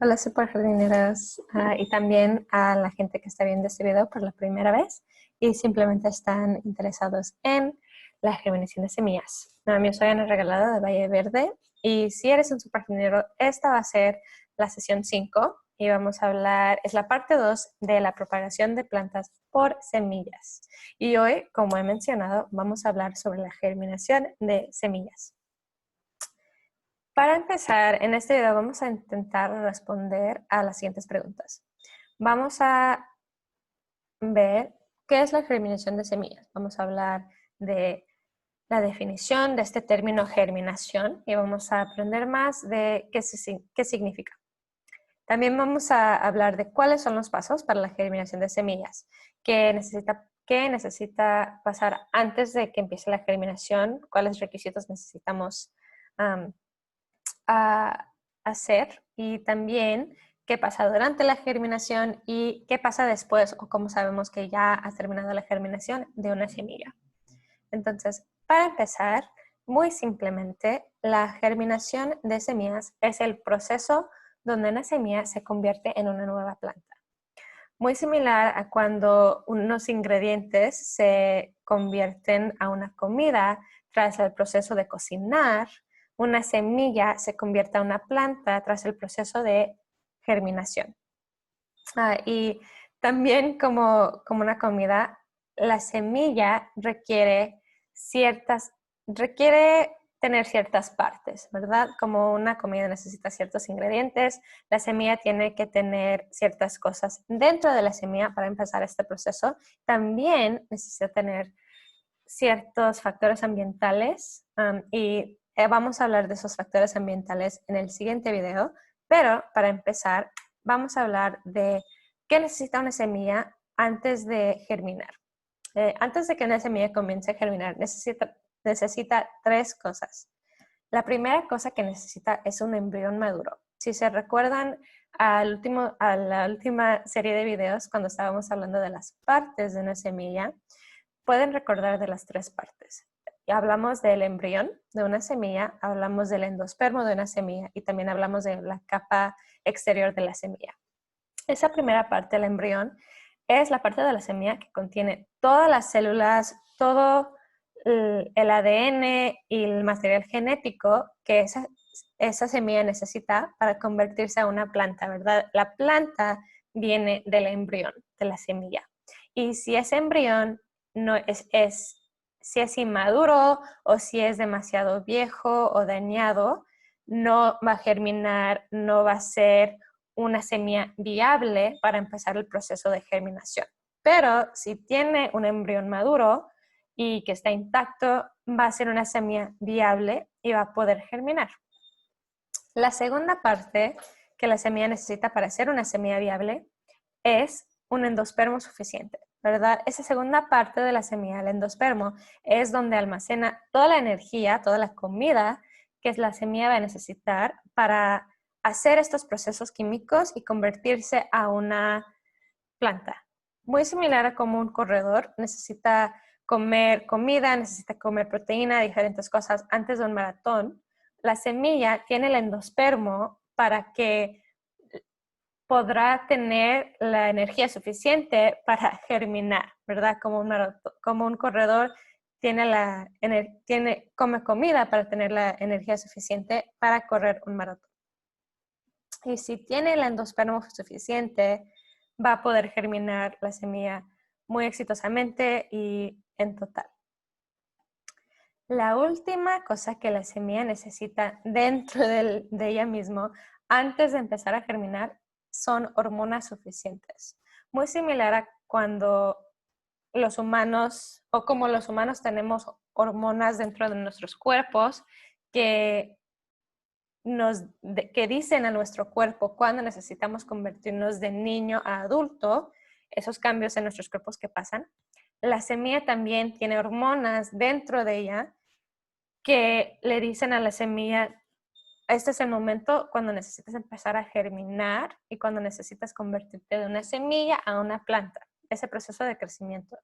Hola, super jardineras, y también a la gente que está viendo este video por la primera vez y simplemente están interesados en la germinación de semillas. Yo soy Ana Regalada de Valle Verde y si eres un super jardinero, esta va a ser la sesión 5 y vamos a hablar, es la parte 2 de la propagación de plantas por semillas. Y hoy, como he mencionado, vamos a hablar sobre la germinación de semillas. Para empezar, en este video vamos a intentar responder a las siguientes preguntas. Vamos a ver qué es la germinación de semillas. Vamos a hablar de la definición de este término germinación y vamos a aprender más de qué significa. También vamos a hablar de cuáles son los pasos para la germinación de semillas, qué necesita pasar antes de que empiece la germinación, cuáles requisitos necesitamos a hacer y también qué pasa durante la germinación y qué pasa después o cómo sabemos que ya ha terminado la germinación de una semilla. Entonces, para empezar, muy simplemente, la germinación de semillas es el proceso donde una semilla se convierte en una nueva planta. Muy similar a cuando unos ingredientes se convierten a una comida tras el proceso de cocinar, una semilla se convierte a una planta tras el proceso de germinación. Y también como una comida, la semilla requiere tener ciertas partes, ¿verdad? Como una comida necesita ciertos ingredientes, la semilla tiene que tener ciertas cosas dentro de la semilla para empezar este proceso. También necesita tener ciertos factores ambientales y vamos a hablar de esos factores ambientales en el siguiente video, pero para empezar vamos a hablar de qué necesita una semilla antes de germinar. Antes de que una semilla comience a germinar, necesita tres cosas. La primera cosa que necesita es un embrión maduro. Si se recuerdan a la última serie de videos cuando estábamos hablando de las partes de una semilla, pueden recordar de las tres partes. Hablamos del embrión de una semilla, hablamos del endospermo de una semilla y también hablamos de la capa exterior de la semilla. Esa primera parte, el embrión, es la parte de la semilla que contiene todas las células, todo el ADN y el material genético que esa semilla necesita para convertirse a una planta, ¿verdad? La planta viene del embrión, de la semilla. Y si ese embrión no si es inmaduro o si es demasiado viejo o dañado, no va a germinar, no va a ser una semilla viable para empezar el proceso de germinación. Pero si tiene un embrión maduro y que está intacto, va a ser una semilla viable y va a poder germinar. La segunda parte que la semilla necesita para ser una semilla viable es un endospermo suficiente, ¿verdad? Esa segunda parte de la semilla, el endospermo, es donde almacena toda la energía, toda la comida que la semilla va a necesitar para hacer estos procesos químicos y convertirse a una planta. Muy similar a como un corredor necesita comer comida, necesita comer proteína, diferentes cosas antes de un maratón. La semilla tiene el endospermo para que podrá tener la energía suficiente para germinar, ¿verdad? Como un corredor come comida para tener la energía suficiente para correr un maratón. Y si tiene el endospermo suficiente, va a poder germinar la semilla muy exitosamente y en total. La última cosa que la semilla necesita dentro de ella misma antes de empezar a germinar son hormonas suficientes. Muy similar a cuando los humanos, o como los humanos tenemos hormonas dentro de nuestros cuerpos que dicen a nuestro cuerpo cuando necesitamos convertirnos de niño a adulto, esos cambios en nuestros cuerpos que pasan. La semilla también tiene hormonas dentro de ella que le dicen a la semilla, este es el momento cuando necesitas empezar a germinar y cuando necesitas convertirte de una semilla a una planta, ese proceso de crecimiento.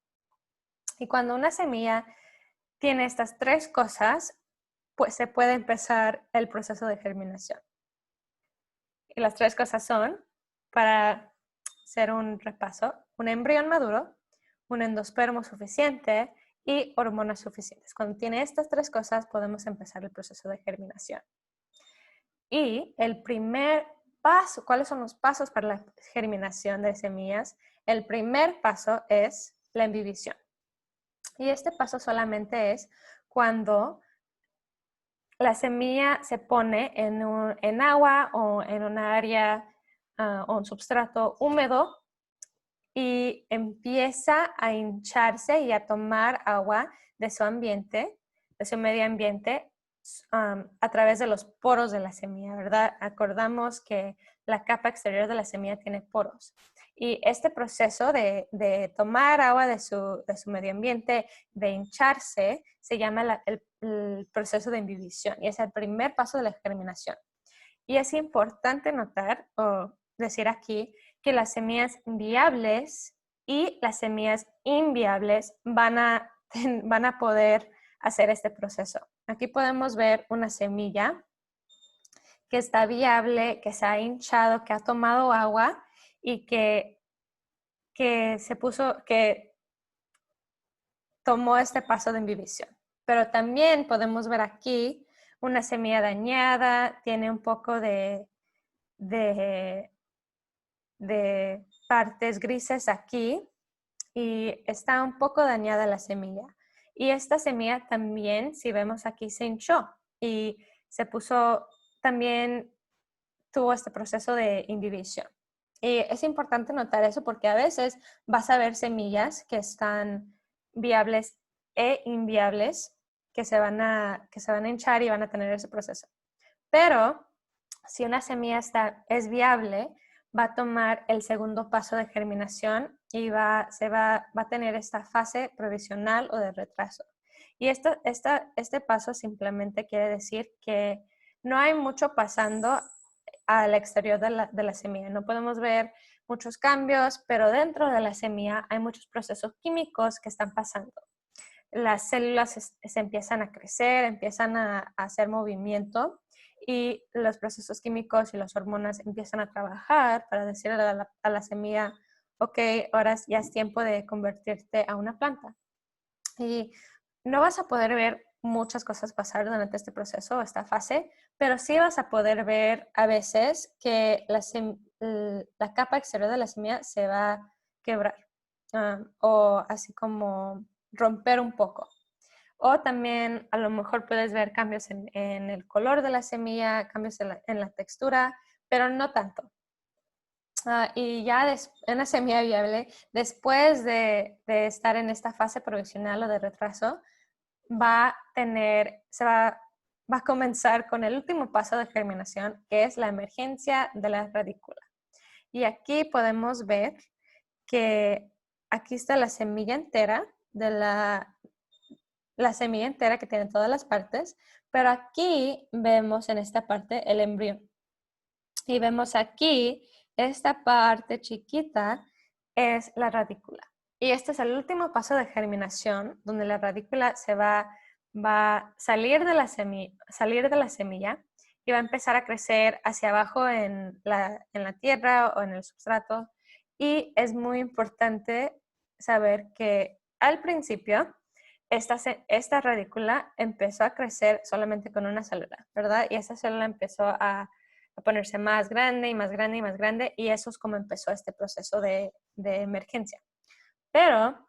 Y cuando una semilla tiene estas tres cosas, pues se puede empezar el proceso de germinación. Y las tres cosas son, para hacer un repaso, un embrión maduro, un endospermo suficiente y hormonas suficientes. Cuando tiene estas tres cosas, podemos empezar el proceso de germinación. Y el primer paso, ¿cuáles son los pasos para la germinación de semillas? El primer paso es la imbibición. Y este paso solamente es cuando la semilla se pone en agua o en un área o un substrato húmedo y empieza a hincharse y a tomar agua de su ambiente, de su medio ambiente, a través de los poros de la semilla, ¿verdad? Acordamos que la capa exterior de la semilla tiene poros. Y este proceso de tomar agua de su medio ambiente, de hincharse, se llama el proceso de imbibición y es el primer paso de la germinación. Y es importante notar o decir aquí que las semillas viables y las semillas inviables van a poder hacer este proceso. Aquí podemos ver una semilla que está viable, que se ha hinchado, que ha tomado agua y que tomó este paso de imbibición. Pero también podemos ver aquí una semilla dañada, tiene un poco de partes grises aquí y está un poco dañada la semilla. Y esta semilla también, si vemos aquí, se hinchó y se puso, también tuvo este proceso de imbibición. Y es importante notar eso porque a veces vas a ver semillas que están viables e inviables que se van a hinchar y van a tener ese proceso. Pero si una semilla es viable, va a tomar el segundo paso de germinación y va a tener esta fase provisional o de retraso. Y este paso simplemente quiere decir que no hay mucho pasando al exterior de la semilla. No podemos ver muchos cambios, pero dentro de la semilla hay muchos procesos químicos que están pasando. Las células se empiezan a crecer, empiezan a hacer movimiento y los procesos químicos y las hormonas empiezan a trabajar para decirle a la semilla, ok, ahora ya es tiempo de convertirte a una planta. Y no vas a poder ver muchas cosas pasar durante este proceso, esta fase, pero sí vas a poder ver a veces que la capa exterior de la semilla se va a quebrar o así como romper un poco. O también a lo mejor puedes ver cambios en el color de la semilla, cambios en la textura, pero no tanto. Y ya en la semilla viable, después de estar en esta fase provisional o de retraso, va a comenzar con el último paso de germinación, que es la emergencia de la radícula. Y aquí podemos ver que aquí está la semilla entera la semilla entera que tiene todas las partes, pero aquí vemos en esta parte el embrión. Y vemos aquí, esta parte chiquita es la radícula. Y este es el último paso de germinación, donde la radícula va a salir de la semilla y va a empezar a crecer hacia abajo en la tierra o en el sustrato. Y es muy importante saber que al principio esta radícula empezó a crecer solamente con una célula, ¿verdad? Y esa célula empezó a ponerse más grande y más grande y más grande, y eso es como empezó este proceso de emergencia. Pero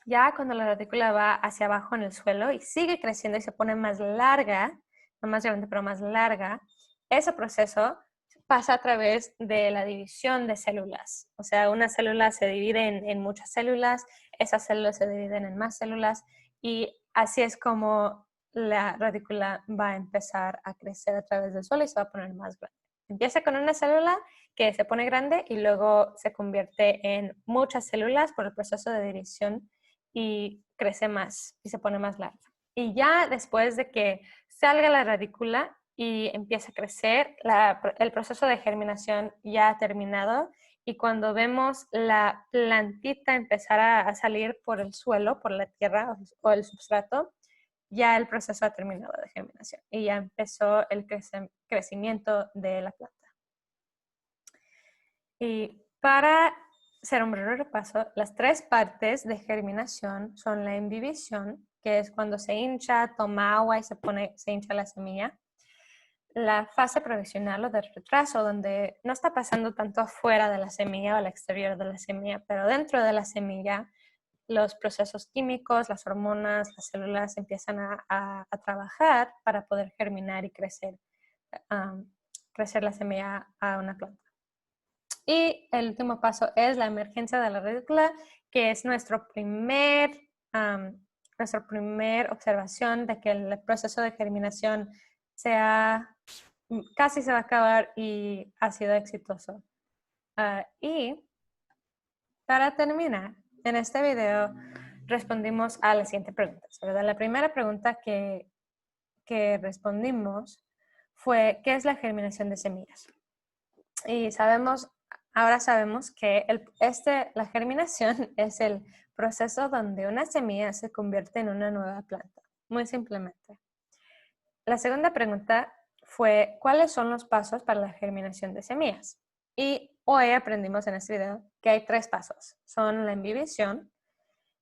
ya cuando la radícula va hacia abajo en el suelo y sigue creciendo y se pone más larga, no más grande, pero más larga, ese proceso pasa a través de la división de células. O sea, una célula se divide en muchas células, esas células se dividen en más células y así es como la radícula va a empezar a crecer a través del suelo y se va a poner más grande. Empieza con una célula que se pone grande y luego se convierte en muchas células por el proceso de división y crece más y se pone más larga. Y ya después de que salga la radícula y empieza a crecer, el proceso de germinación ya ha terminado y cuando vemos la plantita empezar a salir por el suelo, por la tierra o el substrato, ya el proceso ha terminado de germinación y ya empezó el crecimiento de la planta. Y para hacer un breve repaso, las 3 partes de germinación son la imbibición, que es cuando se hincha, toma agua y se hincha la semilla. La fase provisional o de retraso, donde no está pasando tanto afuera de la semilla o al exterior de la semilla, pero dentro de la semilla, los procesos químicos, las hormonas, las células empiezan a trabajar para poder germinar y crecer la semilla a una planta. Y el último paso es la emergencia de la radícula, que es nuestra primer observación de que el proceso de germinación casi se va a acabar y ha sido exitoso. Y para terminar, en este video respondimos a las siguientes preguntas, ¿verdad? La primera pregunta que respondimos fue, ¿qué es la germinación de semillas? Y ahora sabemos que la germinación es el proceso donde una semilla se convierte en una nueva planta, muy simplemente. La segunda pregunta fue, ¿cuáles son los pasos para la germinación de semillas? Y hoy aprendimos en este video que hay 3 pasos. Son la imbibición,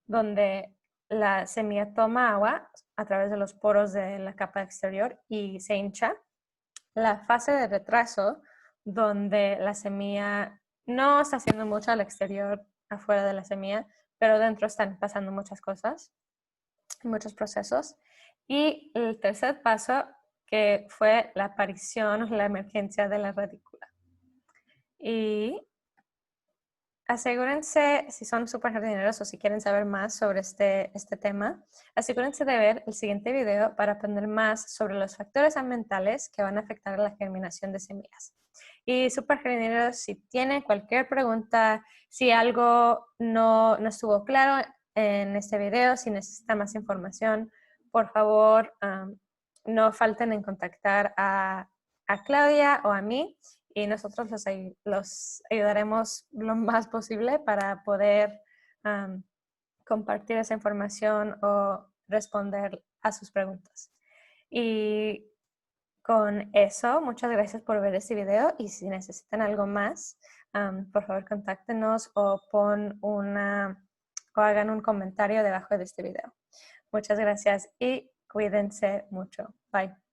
donde la semilla toma agua a través de los poros de la capa exterior y se hincha. La fase de retraso, donde la semilla no está haciendo mucho al exterior, afuera de la semilla, pero dentro están pasando muchas cosas, muchos procesos. Y el tercer paso, que fue la aparición, la emergencia de la radícula. Y asegúrense, si son súper jardineros o si quieren saber más sobre este tema, asegúrense de ver el siguiente video para aprender más sobre los factores ambientales que van a afectar a la germinación de semillas. Y súper jardineros, si tienen cualquier pregunta, si algo no estuvo claro en este video, si necesitan más información, por favor, no falten en contactar a Claudia o a mí y nosotros los ayudaremos lo más posible para poder compartir esa información o responder a sus preguntas. Y con eso, muchas gracias por ver este video y si necesitan algo más, por favor contáctenos o hagan un comentario debajo de este video. Muchas gracias y cuídense mucho. Bye.